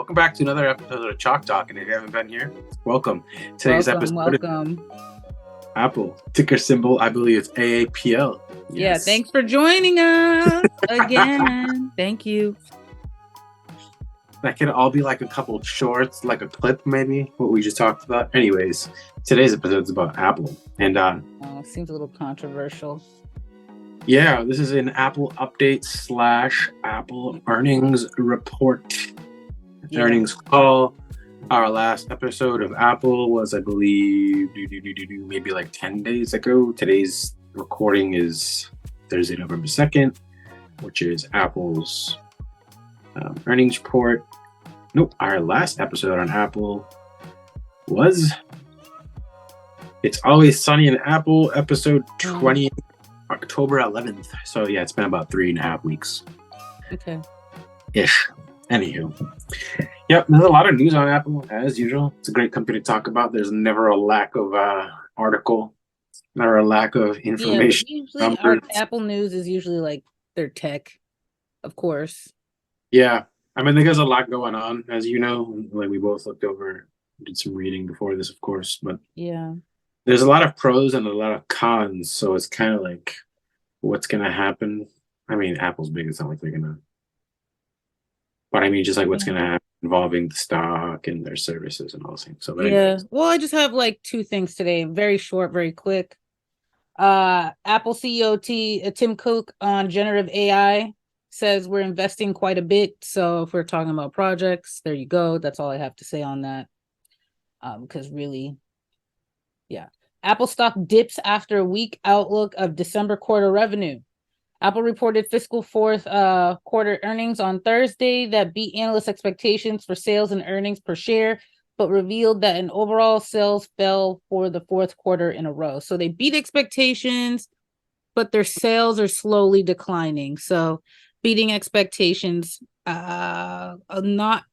Welcome back to another episode of Chalk Talk, and if you haven't been here, welcome. Today's episode Welcome. Apple, ticker symbol, I believe it's AAPL. Yes. Yeah, thanks for joining us again. Thank you. That could all be like a couple shorts, like a clip maybe, what we just talked about. Anyways, today's episode is about Apple. And seems a little controversial. Yeah, this is an Apple update / Apple earnings report. Earnings call. Our last episode of Apple was, I believe, maybe like 10 days ago. Today's recording is Thursday, November 2nd, which is Apple's earnings report. Nope, our last episode on Apple was It's Always Sunny in Apple, episode 20, October 11th. So yeah, it's been about 3.5 weeks. Okay. Ish. Anywho. Yep, there's a lot of news on Apple, as usual. It's a great company to talk about. There's never a lack of article, never a lack of information. Yeah, usually our Apple news is usually like their tech, of course. Yeah. I mean, there's a lot going on, as you know. Like we both looked over, did some reading before this, of course. But yeah, there's a lot of pros and a lot of cons. So it's kind of like, what's going to happen? I mean, Apple's big. It's not like they're going to. But I mean, just like what's going to happen involving the stock and their services and all those things. So well, I just have like two things today. Very short, very quick. Apple CEO Tim Cook on generative AI says we're investing quite a bit. So if we're talking about projects, there you go. That's all I have to say on that. Because really, yeah. Apple stock dips after a weak outlook of December quarter revenue. Apple reported fiscal fourth quarter earnings on Thursday that beat analyst expectations for sales and earnings per share, but revealed that an overall sales fell for the fourth quarter in a row. So they beat expectations, but their sales are slowly declining. So beating expectations, they're not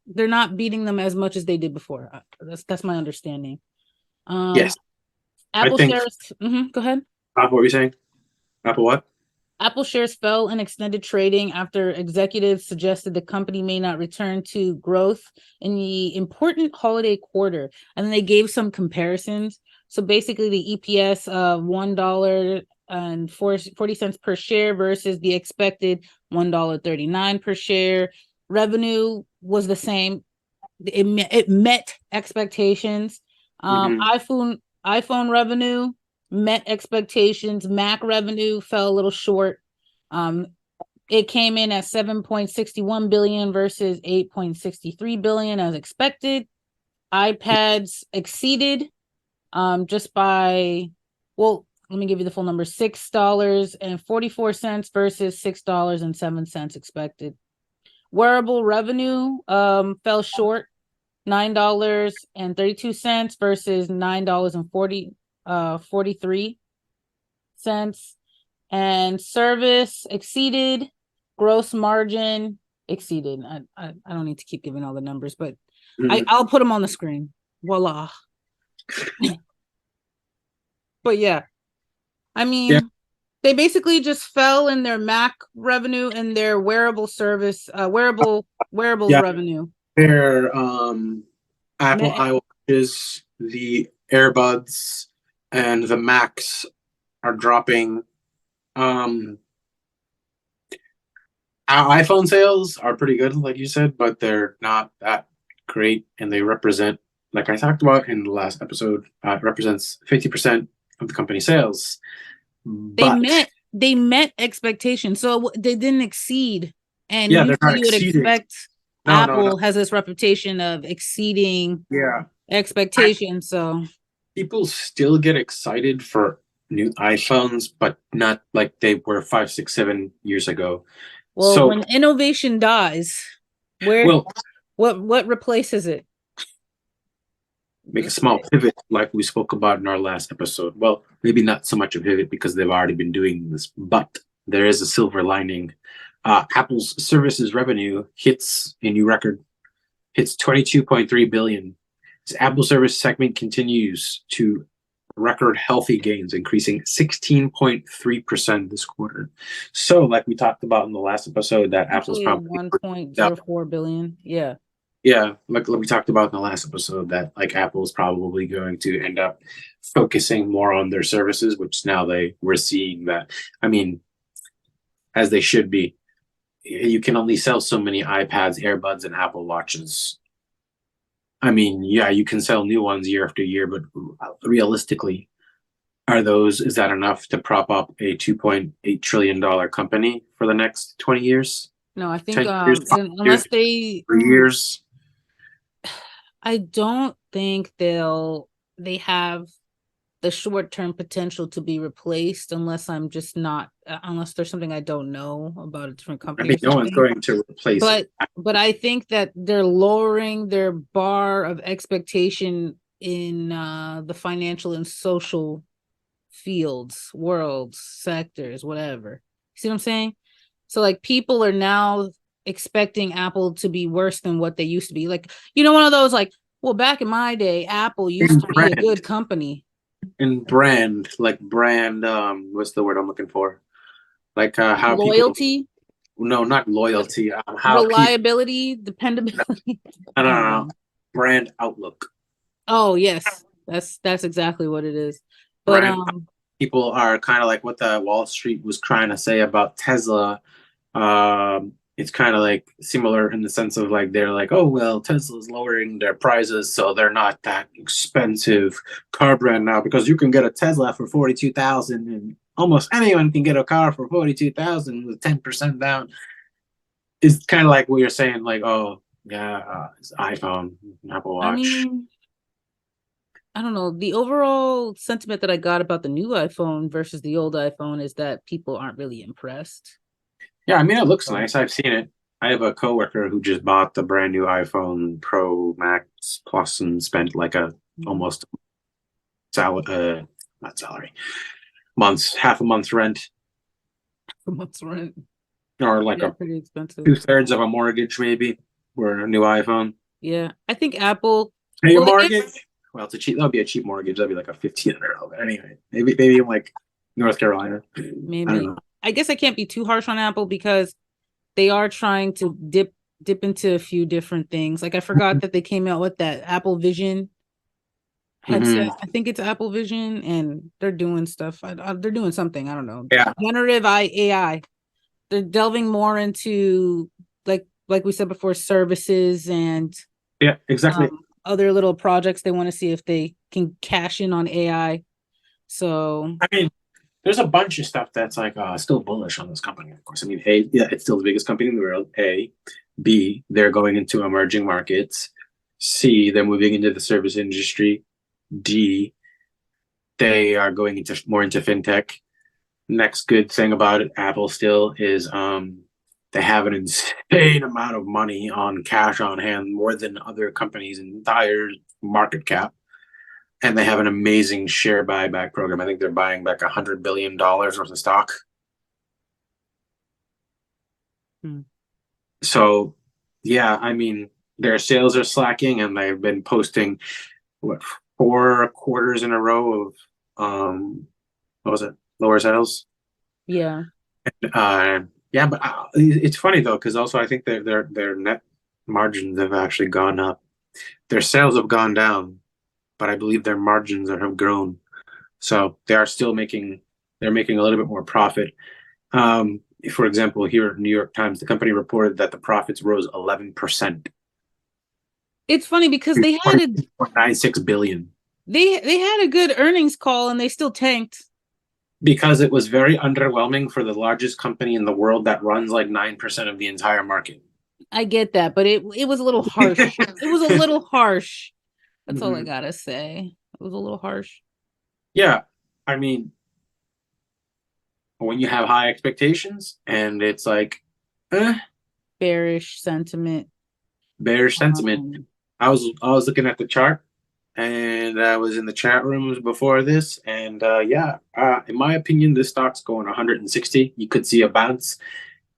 beating them as much as they did before. That's my understanding. Yes. Apple shares. Go ahead. What were you saying? Apple what? Apple shares fell in extended trading after executives suggested the company may not return to growth in the important holiday quarter. And then they gave some comparisons. So basically the EPS of $1.40 per share versus the expected $1.39 per share. Revenue was the same. It met expectations. iPhone revenue met expectations. Mac revenue fell a little short. It came in at $7.61 billion versus $8.63 billion as expected. iPads exceeded just by, well, let me give you the full number, $6.44 versus $6.07 expected. Wearable revenue fell short, $9.32 versus $9.43, and service exceeded, gross margin exceeded. I don't need to keep giving all the numbers, but I'll put them on the screen. Voila. But yeah, I mean, they basically just fell in their Mac revenue and their wearable service, wearables revenue. Their Apple iWatches, the AirBuds, and the Macs are dropping. Our iPhone sales are pretty good, like you said, but they're not that great, and they represent, like I talked about in the last episode, represents 50% of the company sales. They met expectations, so they didn't exceed. And yeah, they're not you would exceeding. expect Apple has this reputation of exceeding expectations. So people still get excited for new iPhones, but not like they were 5, 6, 7 years ago. Well, so when innovation dies, what replaces it? Make a small pivot like we spoke about in our last episode. Well, maybe not so much a pivot because they've already been doing this, but there is a silver lining. Apple's services revenue hits a new record, hits $22.3 billion. Its Apple service segment continues to record healthy gains, increasing 16.3% this quarter. So, like we talked about in the last episode, that Apple's probably $1.04 billion. Yeah. Yeah, like we talked about in the last episode, that like Apple is probably going to end up focusing more on their services, which now we're seeing that. I mean, as they should be. You can only sell so many iPads, AirBuds, and Apple Watches. I mean, yeah, you can sell new ones year after year, but realistically, is that enough to prop up a $2.8 trillion company for the next 20 years? No, I think 10 years, 5 years, unless they 3 years? I don't think they have the short-term potential to be replaced unless I'm just not unless there's something I don't know about a different I company mean, or no one's something. going to replace it. But I think that they're lowering their bar of expectation in the financial and social fields, worlds, sectors, whatever. See what I'm saying? So like people are now expecting Apple to be worse than what they used to be. Like, one of those like, well, back in my day, Apple used In to be a brand, good company. like brand, what's the word I'm looking for? Like how people, Loyalty, no, not loyalty, how people, reliability, dependability. no, no, I no, don't no, know. brand outlook. Oh yes, that's exactly what it is. But Brand people are kind of like what the Wall Street was trying to say about Tesla. It's kind of like similar in the sense of like they're like, oh well, Tesla's lowering their prices, so they're not that expensive car brand now because you can get a Tesla for 42,000, and almost anyone can get a car for 42,000 with 10% down. It's kind of like what you're saying, like, oh yeah, it's iPhone, Apple I Watch. mean, I don't know. The overall sentiment that I got about the new iPhone versus the old iPhone is that people aren't really impressed. Yeah, I mean, it looks nice. I've seen it. I have a coworker who just bought the brand new iPhone Pro Max Plus and spent like a Mhm. almost not salary, half a month's rent, For month's rent. or like Yeah, a pretty expensive. 2/3 of a mortgage maybe for a new iPhone. Yeah, I think Apple. Pay a Well, I mortgage? guess Well, it's a cheap. That'll be a cheap mortgage. That'd be like a $1,500. Anyway, maybe in like North Carolina. I don't maybe. know. I guess I can't be too harsh on Apple because they are trying to dip into a few different things. Like I forgot that they came out with that Apple Vision headset. Hmm. I think it's Apple Vision, and they're doing stuff. They're doing something. I don't know. Yeah, Generative AI. They're delving more into like we said before, services and yeah, exactly. other little projects. They want to see if they can cash in on AI. So I mean, there's a bunch of stuff that's like still bullish on this company, of course. I mean, A, yeah, it's still the biggest company in the world. A, B, they're going into emerging markets. C, they're moving into the service industry. D, they are going into more into fintech. Next good thing about it, Apple still is they have an insane amount of money on cash on hand, more than other companies' entire market cap. And they have an amazing share buyback program. I think they're buying back $100 billion worth of stock. hmm, So, yeah, I mean, their sales are slacking, and they've been posting what, 4 quarters in a row of what was it, lower sales. yeah. Yeah, but it's funny though, because also I think their net margins have actually gone up. Their sales have gone down, but I believe their margins have grown. So they are still making they're making a little bit more profit. For example, here at New York Times, the company reported that the profits rose 11%, It's funny because to 20.96 billion, they had a good earnings call and they still tanked. because it was very underwhelming for the largest company in the world that runs like 9% of the entire market. I get that, but it was a little harsh. It was a little harsh. That's all I Mhm. gotta say. It was a little harsh. Yeah, I mean, when you have high expectations and it's like, eh, Bearish sentiment. bearish sentiment. Um, I was looking at the chart, and I was in the chat rooms before this, and yeah, in my opinion, this stock's going 160. You could see a bounce,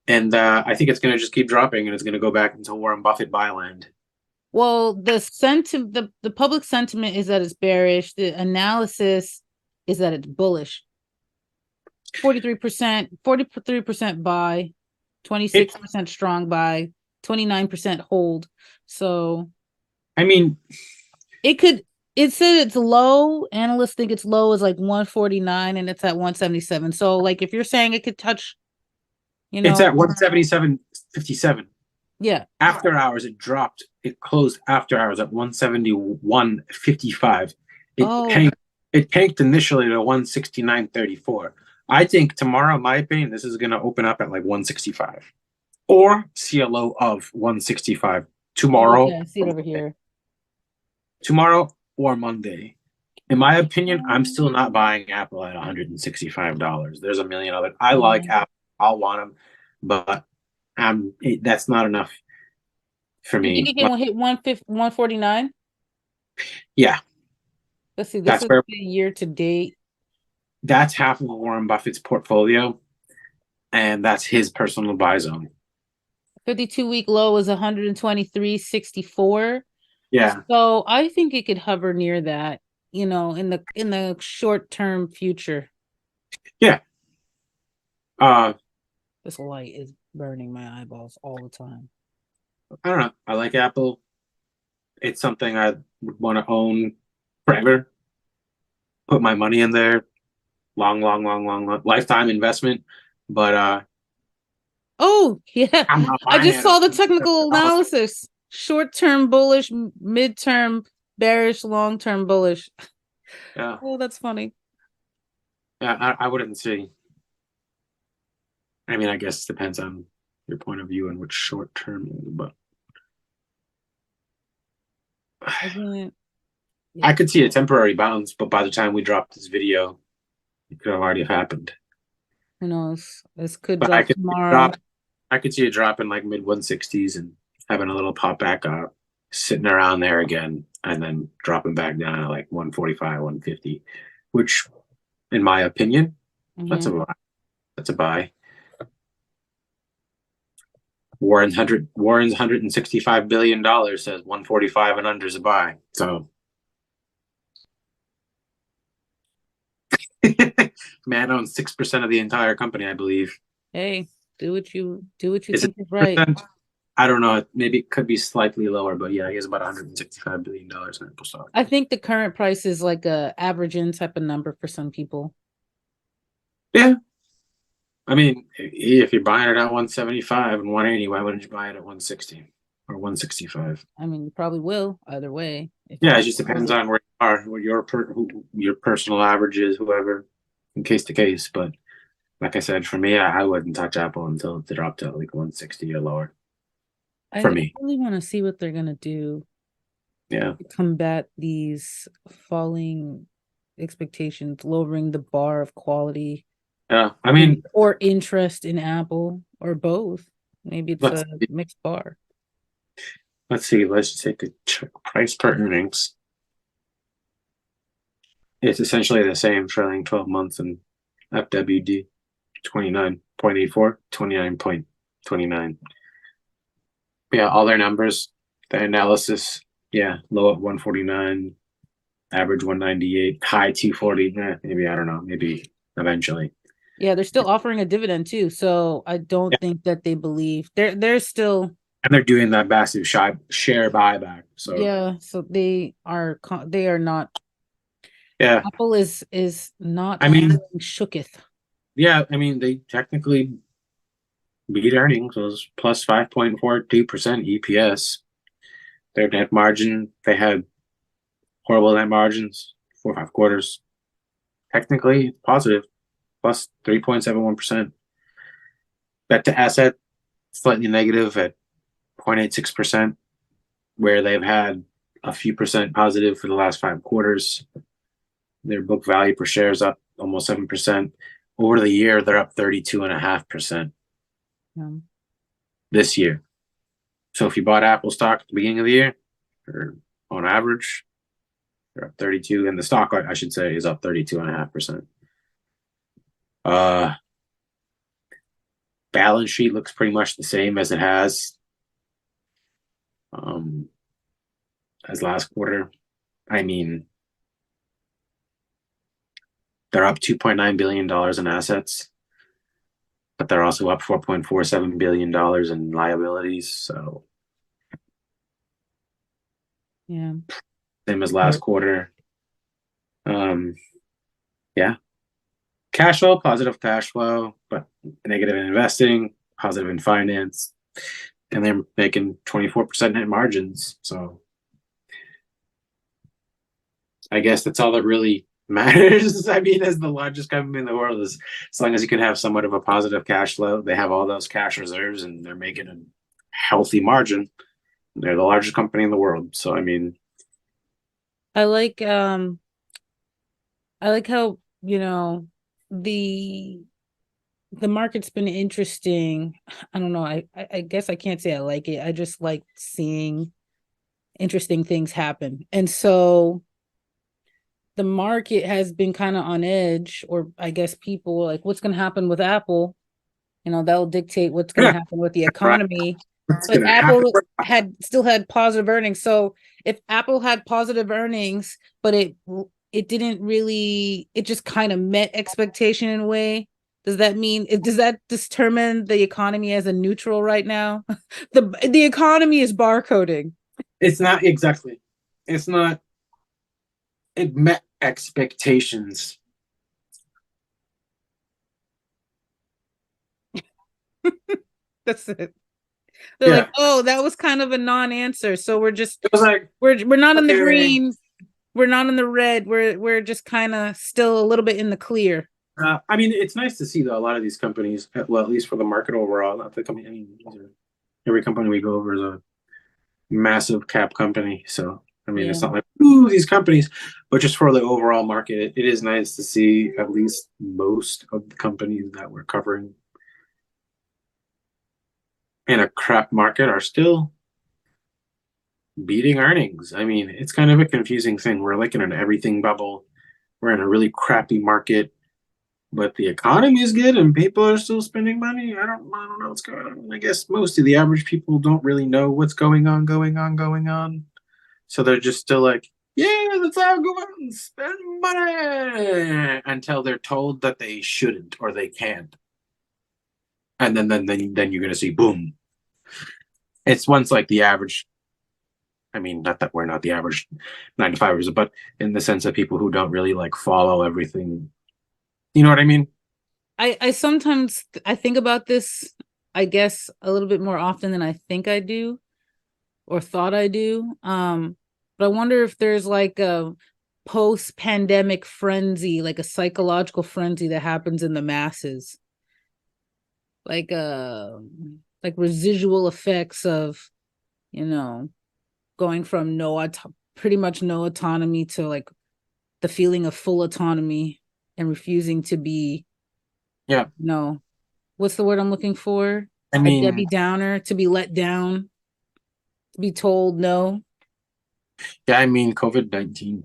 and I think it's going to just keep dropping, and it's going to go back into Warren Buffett buy land. well, the public sentiment is that it's bearish. The analysis is that it's bullish. 43%, 43% buy, It 26% strong buy, 29% hold. So I mean, it said it's low. Analysts think it's low is like 149 and it's at 177. So like if you're saying it could touch, it's at 177.57. Yeah. After hours, it dropped. It closed after hours at 171.55. It tanked initially to 169.34. I think tomorrow, in my opinion, this is going to open up at like 165 or see a low of 165 tomorrow. Okay, I see it over here. Tomorrow or Monday. In my opinion, I'm still not buying Apple at $165. There's a million other. I like Apple. I'll want them, but that's not enough for You me. think it can hit 149? Yeah. Let's see. This is the year to date. That's half of Warren Buffett's portfolio, and that's his personal buy zone. 52-week low is 123.64. Yeah. So I think it could hover near that, in the short-term future. Yeah. This light is burning my eyeballs all the time. I don't know. I like Apple. It's something I would want to own forever. Put my money in there. Long lifetime investment. But oh yeah, I just saw the technical analysis. Short-term bullish, mid-term bearish, long-term bullish. Yeah. Oh, that's funny. Yeah, I wouldn't say. I mean, I guess it depends on your point of view and which short term is, but I could see a temporary bounce, but by the time we drop this video, it could have already happened. Who knows? This could drop tomorrow. I could see it dropping like mid 160s and having a little pop back up, sitting around there again, and then dropping back down at like 145, 150, which, in my opinion, that's a buy. That's a buy. Warren's $165 billion says 145 and under is a buy. So man owns 6% of the entire company, I believe. Hey, do what you think is right. I don't know. Maybe it could be slightly lower, but yeah, he has about $165 billion in Apple stock. I think the current price is like a average in type of number for some people. Yeah. I mean, if you're buying it at 175 and 180, why wouldn't you buy it at 160 or 165? I mean, you probably will either way. Yeah, it just depends on where you are, what your personal average is, whoever, from case to case. But like I said, for me, I wouldn't touch Apple until it dropped to like 160 or lower. For me, I really want to see what they're gonna do. Yeah. To combat these falling expectations, lowering the bar of quality. Yeah, I mean, or interest in Apple, or both. Maybe it's a mixed bar. Let's see. Let's take a check. Price per earnings. It's essentially the same trailing 12 months in FWD, 29.84, 29.29. Yeah, all their numbers, the analysis, yeah, low at 149, average 198, high 240. Maybe, I don't know, maybe eventually. Yeah, they're still offering a dividend too, so I don't think that they believe they're still, and they're doing that massive share buyback. So yeah, so they are not. Yeah, Apple is not. I mean, shooketh. Yeah, I mean, they technically beat earnings. Was plus 5.42% EPS. Their net margin, they had horrible net margins 4 or 5 quarters. Technically positive, plus 3.71%. Bet to asset, slightly negative at 0.86%, where they've had a few percent positive for the last 5 quarters. Their book value per share is up almost 7%. Over the year, they're up 32.5%. This year. So if you bought Apple stock at the beginning of the year, or on average, they're up 32, and the stock, I should say, is up 32.5%. Balance sheet looks pretty much the same as it has as last quarter. I mean, they're up $2.9 billion in assets. but they're also up $4.47 billion in liabilities. So Yeah. same as last quarter. Yeah. Cash flow, positive cash flow, but negative in investing, positive in finance, and they're making 24% net margins. So I guess that's all that really matters. I mean, as the largest company in the world, is as long as you can have somewhat of a positive cash flow, they have all those cash reserves and they're making a healthy margin. They're the largest company in the world. So I mean, I like how, the market's been interesting. I don't know. I guess I can't say I like it. I just like seeing interesting things happen. And so the market has been kind of on edge, or I guess people like what's going to happen with Apple. That'll dictate what's going to happen with the right, economy. what's But going to happen? Apple still had positive earnings. So if Apple had positive earnings, but it didn't really, it just kind of met expectation in a way. Does that determine the economy as a neutral right now? The economy is barcoding. It's not exactly. It's not. It met expectations. That's it. They're Yeah, like, oh, that was kind of a non-answer. So it was like, we're not in the okay. green, we're not in the red. We're just kind of still a little bit in the clear. I mean, it's nice to see though a lot of these companies, well, at least for the market overall, not the company. I mean, every company we go over is a massive cap company. So I mean, Yeah. it's not like ooh these companies, but just for the overall market, it is nice to see at least most of the companies that we're covering in a crap market are still beating earnings. I mean, it's kind of a confusing thing. We're like in an everything bubble. We're in a really crappy market, but the economy is good and people are still spending money. I don't know what's going on. I guess most of the average people don't really know what's going on. So they're just still like, yeah, let's all go out and spend money until they're told that they shouldn't or they can't. And then you're gonna see boom. It's once like the average. I mean, not that we're not the average 9 to 5ers, but in the sense of people who don't really like follow everything. You know what I mean? I sometimes I think about this, I guess, a little bit more often than I think I do or thought I do. But I wonder if there's like a post-pandemic frenzy, like a psychological frenzy that happens in the masses, like like residual effects of, you know, going from pretty much no autonomy to like the feeling of full autonomy and refusing to be, Yeah. no, what's the word I'm looking for? I A mean, Debbie Downer, to be let down, to be told no. yeah, I mean, COVID-19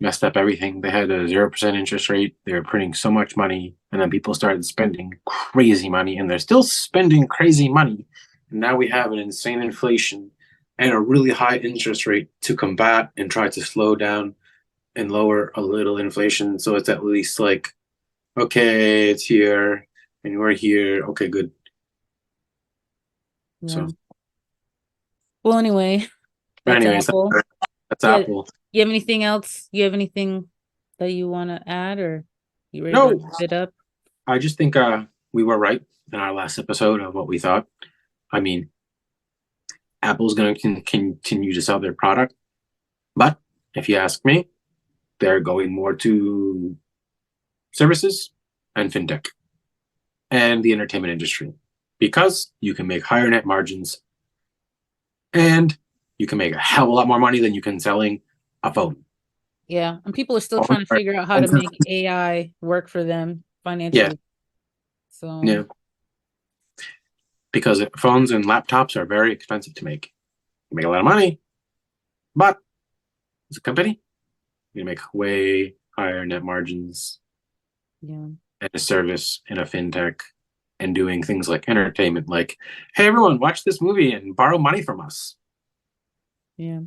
messed up everything. They had a 0% interest rate. They were printing so much money, and then people started spending crazy money, and they're still spending crazy money. And now we have an insane inflation and a really high interest rate to combat and try to slow down and lower a little inflation. So it's at least like, okay, it's here and we're here. Okay, good. Yeah. So, Well, anyway, but that's anyways, Apple. that's Yeah. Apple. You have anything else? You have anything that you want to add, or you ready to No, wrap it up? I just think we were right in our last episode of what we thought. I mean, Apple's going to continue to sell their product, but if you ask me, they're going more to services and fintech and the entertainment industry because you can make higher net margins and you can make a hell of a lot more money than you can selling a phone. Yeah. And people are still trying to figure out how to make AI work for them Yeah, financially. So, yeah, because phones and laptops are very expensive to make. You make a lot of money, but as a company, you make way higher net margins yeah. and a service in a fintech and doing things like entertainment, like, hey, everyone, watch this movie and borrow money from us. Yeah.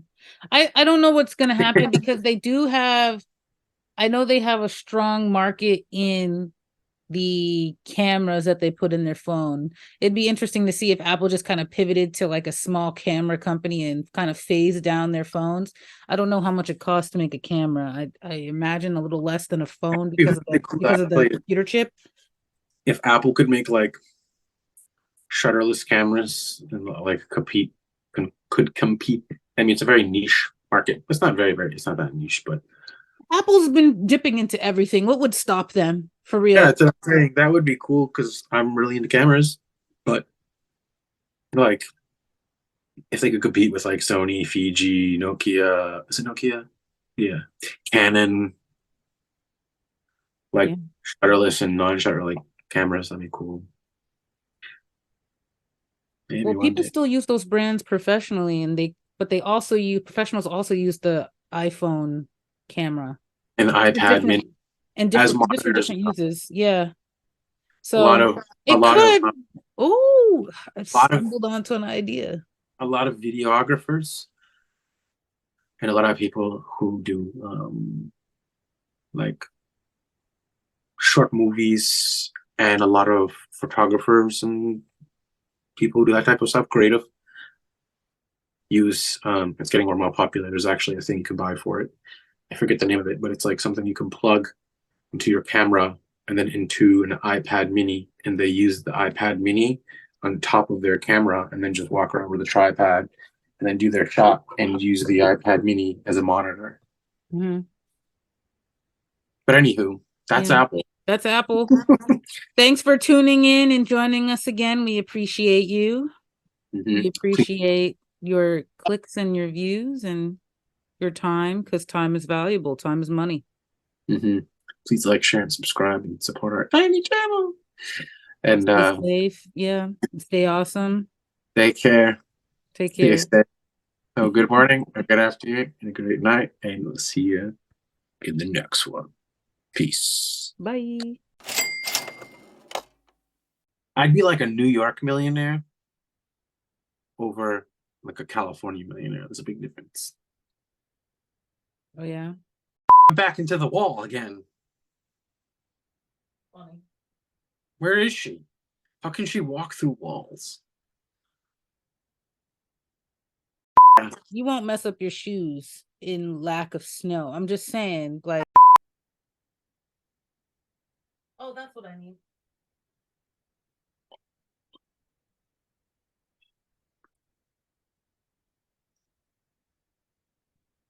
I don't know what's going to happen because I know they have a strong market in the cameras that they put in their phone. It'd be interesting to see if Apple just kind of pivoted to like a small camera company and kind of phased down their phones. I don't know how much it costs to make a camera. I imagine a little less than a phone because of the computer chip. If Apple could make like shutterless cameras and like could compete. I mean, it's a very niche market. It's not it's not that niche, but Apple's been dipping into everything. What would stop them for real? yeah, that's what I'm saying. That would be cool because I'm really into cameras. But like, if they could compete with like Sony, Fiji, Nokia, is it Nokia? Yeah, Canon, like Yeah. shutterless and non-shutter like cameras, that'd be cool. Maybe Well, one people day. still use those brands professionally, and they also use professionals also use the iPhone camera And for iPad different mini and as different just for monitors. different uses. Yeah. A lot So of a it lot of could. Oh, I a lot of stumbled onto an idea. a lot of videographers and a lot of people who do like short movies and a lot of photographers and people who do that type of stuff, creative, use it's getting more and more popular. There's actually a thing you can buy for it. I forget the name of it, but it's like something you can plug into your camera and then into an iPad mini, and they use the iPad mini on top of their camera and then just walk around with a tripod and then do their shot and use the iPad mini as a monitor. Mm-hmm. But anywho, that's Yeah, Apple. that's Apple. Thanks for tuning in and joining us again. We appreciate you. Mm-hmm. We appreciate your clicks and your views and your time because time is valuable. Time is money. Mm-hmm. Please like, share, and subscribe and support our tiny channel. And Stay safe. Yeah. Stay awesome. take care. Take Stay care. safe. So good morning, a good afternoon, and a good night. And we'll see you in the next one. Peace. Bye. I'd be like a New York millionaire over like a California millionaire. There's a big difference. Oh, yeah. I'm back into the wall again. Funny. Where is she? How can she walk through walls? You won't mess up your shoes in lack of snow. I'm just saying, like, oh, that's what I need.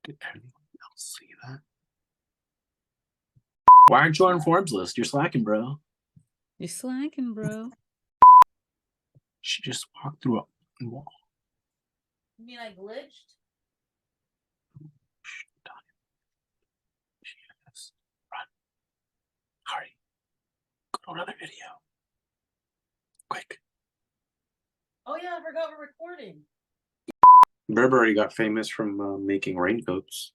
Did anyone else see that? Why aren't you on Forbes list? You're slacking, bro. You're slacking, bro. She just walked through a wall. You mean I glitched? Run. Hurry. Go to another video. Quick. Oh, yeah, I forgot we're recording. Burberry got famous from making raincoats.